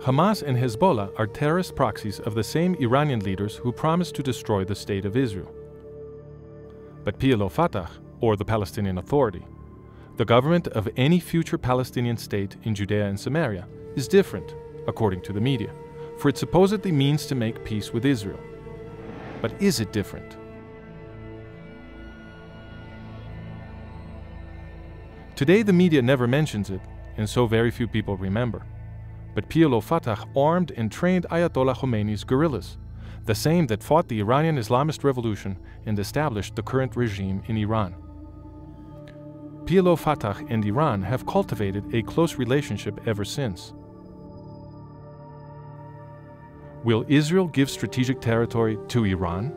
Hamas and Hezbollah are terrorist proxies of the same Iranian leaders who promised to destroy the State of Israel. But PLO Fatah, or the Palestinian Authority, the government of any future Palestinian state in Judea and Samaria, is different, according to the media, for it supposedly means to make peace with Israel. But is it different? Today the media never mentions it, and so very few people remember. But PLO Fatah armed and trained Ayatollah Khomeini's guerrillas, the same that fought the Iranian Islamist revolution and established the current regime in Iran. PLO Fatah and Iran have cultivated a close relationship ever since. Will Israel give strategic territory to Iran?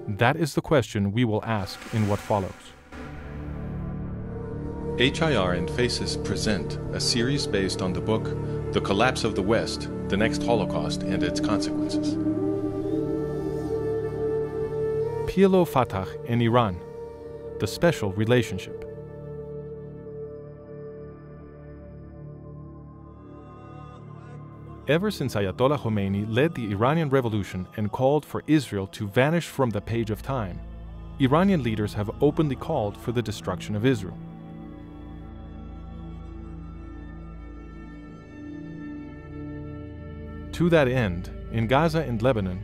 That is the question we will ask in what follows. HIR and FACES present a series based on the book The Collapse of the West, The Next Holocaust and Its Consequences. PLO Fatah and Iran, the special relationship. Ever since Ayatollah Khomeini led the Iranian Revolution and called for Israel to vanish from the page of time, Iranian leaders have openly called for the destruction of Israel. To that end, in Gaza and Lebanon,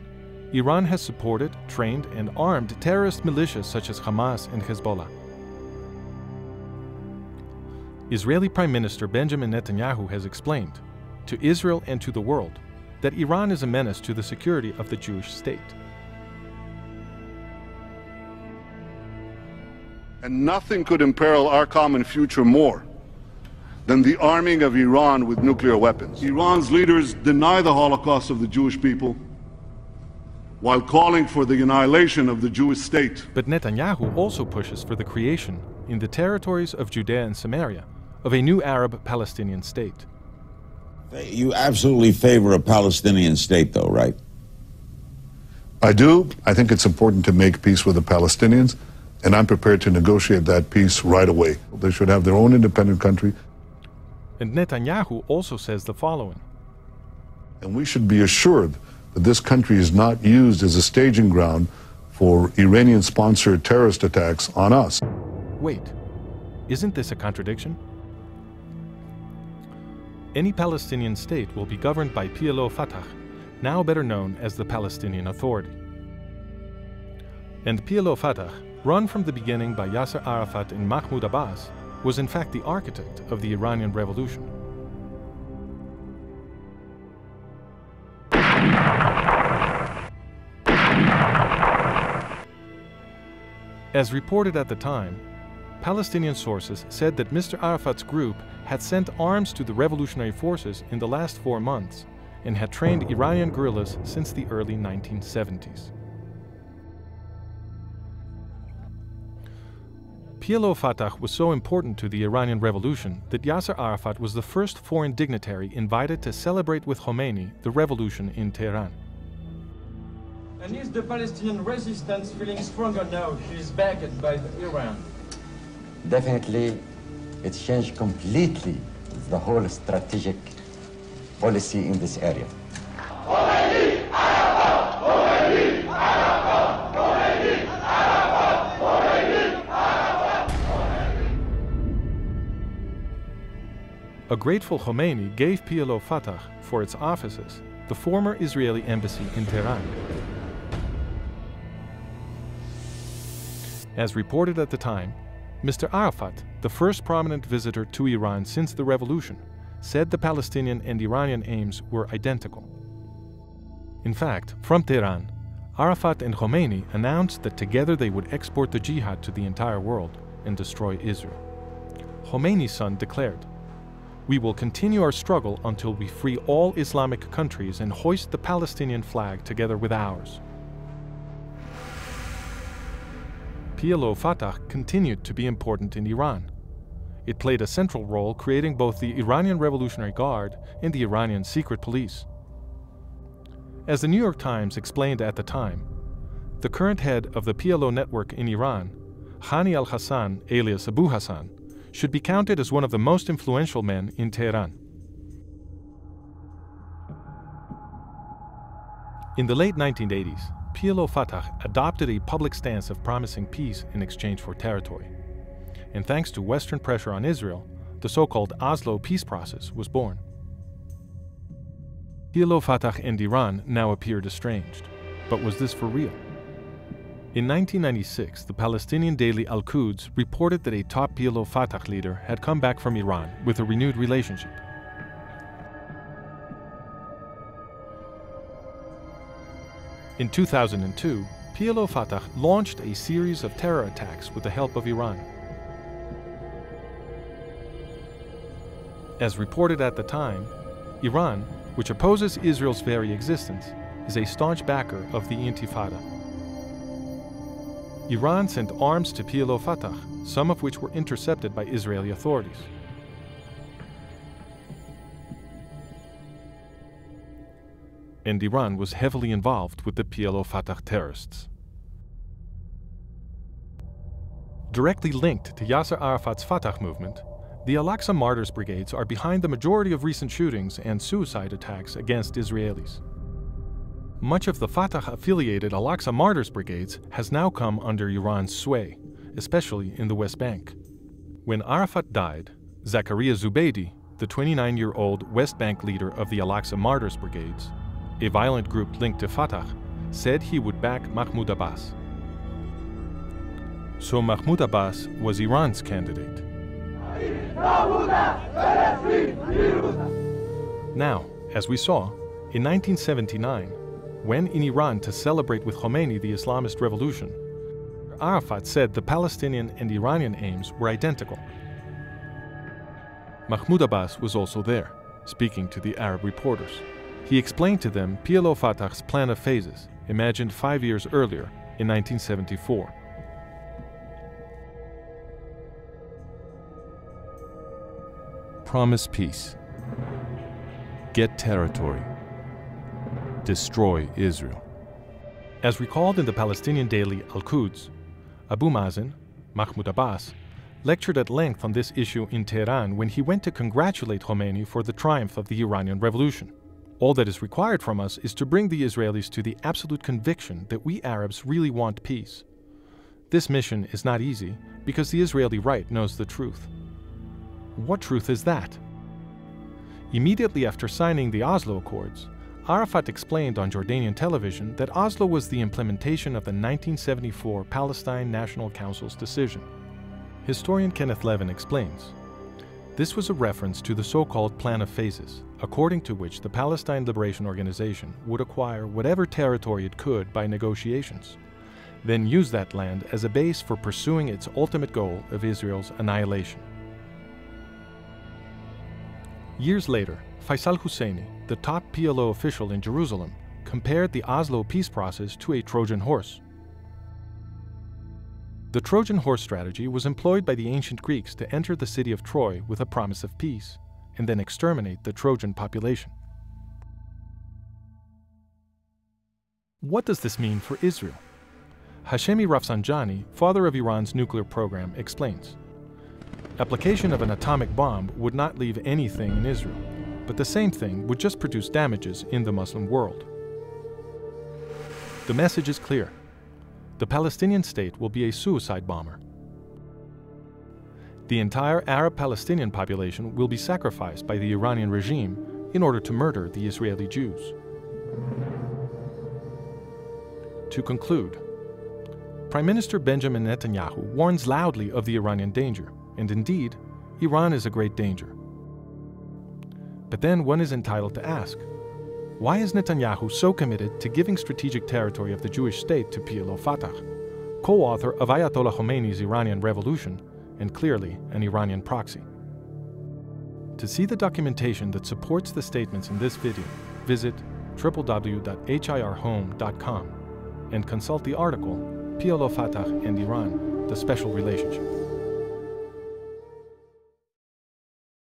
Iran has supported, trained, and armed terrorist militias such as Hamas and Hezbollah. Israeli Prime Minister Benjamin Netanyahu has explained, to Israel and to the world, that Iran is a menace to the security of the Jewish state. And nothing could imperil our common future more than the arming of Iran with nuclear weapons. Iran's leaders deny the Holocaust of the Jewish people while calling for the annihilation of the Jewish state. But Netanyahu also pushes for the creation, in the territories of Judea and Samaria, of a new Arab Palestinian state. You absolutely favor a Palestinian state, though, right? I do. I think it's important to make peace with the Palestinians, and I'm prepared to negotiate that peace right away. They should have their own independent country. And Netanyahu also says the following. And we should be assured that this country is not used as a staging ground for Iranian-sponsored terrorist attacks on us. Wait, isn't this a contradiction? Any Palestinian state will be governed by PLO Fatah, now better known as the Palestinian Authority. And PLO Fatah, run from the beginning by Yasser Arafat and Mahmoud Abbas, was in fact the architect of the Iranian Revolution. As reported at the time, Palestinian sources said that Mr. Arafat's group had sent arms to the revolutionary forces in the last 4 months and had trained Iranian guerrillas since the early 1970s. PLO Fatah was so important to the Iranian Revolution that Yasser Arafat was the first foreign dignitary invited to celebrate with Khomeini the revolution in Tehran. And is the Palestinian resistance feeling stronger now she is backed by Iran? Definitely, it changed completely the whole strategic policy in this area. A grateful Khomeini gave PLO Fatah, for its offices, the former Israeli embassy in Tehran. As reported at the time, Mr. Arafat, the first prominent visitor to Iran since the revolution, said the Palestinian and Iranian aims were identical. In fact, from Tehran, Arafat and Khomeini announced that together they would export the jihad to the entire world and destroy Israel. Khomeini's son declared, "We will continue our struggle until we free all Islamic countries and hoist the Palestinian flag together with ours." PLO Fatah continued to be important in Iran. It played a central role creating both the Iranian Revolutionary Guard and the Iranian secret police. As the New York Times explained at the time, the current head of the PLO network in Iran, Hani al-Hassan alias Abu Hassan, should be counted as one of the most influential men in Tehran. In the late 1980s, PLO Fatah adopted a public stance of promising peace in exchange for territory. And thanks to Western pressure on Israel, the so-called Oslo peace process was born. PLO Fatah and Iran now appeared estranged. But was this for real? In 1996, the Palestinian daily Al-Quds reported that a top PLO Fatah leader had come back from Iran with a renewed relationship. In 2002, PLO Fatah launched a series of terror attacks with the help of Iran. As reported at the time, Iran, which opposes Israel's very existence, is a staunch backer of the Intifada. Iran sent arms to PLO Fatah, some of which were intercepted by Israeli authorities. And Iran was heavily involved with the PLO Fatah terrorists. Directly linked to Yasser Arafat's Fatah movement, the Al-Aqsa Martyrs Brigades are behind the majority of recent shootings and suicide attacks against Israelis. Much of the Fatah-affiliated Al-Aqsa Martyrs Brigades has now come under Iran's sway, especially in the West Bank. When Arafat died, Zakaria Zubeidi, the 29-year-old West Bank leader of the Al-Aqsa Martyrs Brigades, a violent group linked to Fatah, said he would back Mahmoud Abbas. So Mahmoud Abbas was Iran's candidate. Now, as we saw, in 1979, when in Iran to celebrate with Khomeini the Islamist revolution, Arafat said the Palestinian and Iranian aims were identical. Mahmoud Abbas was also there, speaking to the Arab reporters. He explained to them PLO Fatah's plan of phases, imagined 5 years earlier, in 1974. Promise peace. Get territory. Destroy Israel. As recalled in the Palestinian daily Al-Quds, Abu Mazen, Mahmoud Abbas, lectured at length on this issue in Tehran when he went to congratulate Khomeini for the triumph of the Iranian Revolution. All that is required from us is to bring the Israelis to the absolute conviction that we Arabs really want peace. This mission is not easy because the Israeli right knows the truth. What truth is that? Immediately after signing the Oslo Accords, Arafat explained on Jordanian television that Oslo was the implementation of the 1974 Palestine National Council's decision. Historian Kenneth Levin explains, this was a reference to the so-called Plan of Phases, according to which the Palestine Liberation Organization would acquire whatever territory it could by negotiations, then use that land as a base for pursuing its ultimate goal of Israel's annihilation. Years later, Faisal Husseini, the top PLO official in Jerusalem, compared the Oslo peace process to a Trojan horse. The Trojan horse strategy was employed by the ancient Greeks to enter the city of Troy with a promise of peace, and then exterminate the Trojan population. What does this mean for Israel? Hashemi Rafsanjani, father of Iran's nuclear program, explains, application of an atomic bomb would not leave anything in Israel, but the same thing would just produce damages in the Muslim world. The message is clear. The Palestinian state will be a suicide bomber. The entire Arab-Palestinian population will be sacrificed by the Iranian regime in order to murder the Israeli Jews. To conclude, Prime Minister Benjamin Netanyahu warns loudly of the Iranian danger, and indeed, Iran is a great danger. But then one is entitled to ask, why is Netanyahu so committed to giving strategic territory of the Jewish state to PLO Fatah, co-author of Ayatollah Khomeini's Iranian Revolution, and clearly an Iranian proxy? To see the documentation that supports the statements in this video, visit www.hirhome.com and consult the article PLO Fatah and Iran, the Special Relationship.